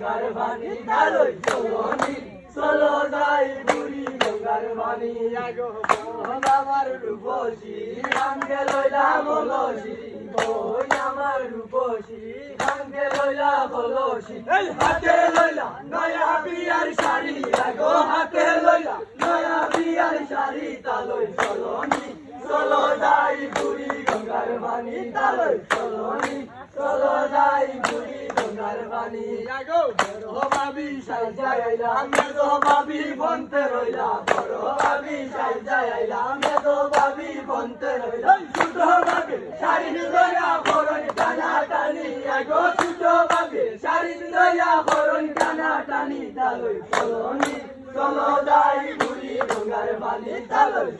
গঙ্গার পানি তালই চলনি চলো যাই বুড়ি গঙ্গার পানি আগো আমার রূপসী গাঙ্গে লইলাম বলসি ওই আমার রূপসী গাঙ্গে লইলা বলসি হাতে লইলা নয়া বিয়ার শাড়ি আগো হাতে লইলা নয়া বিয়ার শাড়ি তালই চলনি চলো যাই বুড়ি গঙ্গার পানি তালই চলনি চলো যাই বুড়ি গঙ্গার পানি আগো বড় ভাবি সাইজাই আইলাম মেজো ভাবি বনতে রইলা বড় ভাবি সাইজাই আইলাম মেজো ভাবি বনতে রইলা ছোট ভাবি শাড়ি লইয়া বরণ টানা টানি আগো ছোট ভাবি শাড়ি লইয়া বরণ টানা টানি তালই চলনি চলো যাই বুড়ি গঙ্গার পানি তালই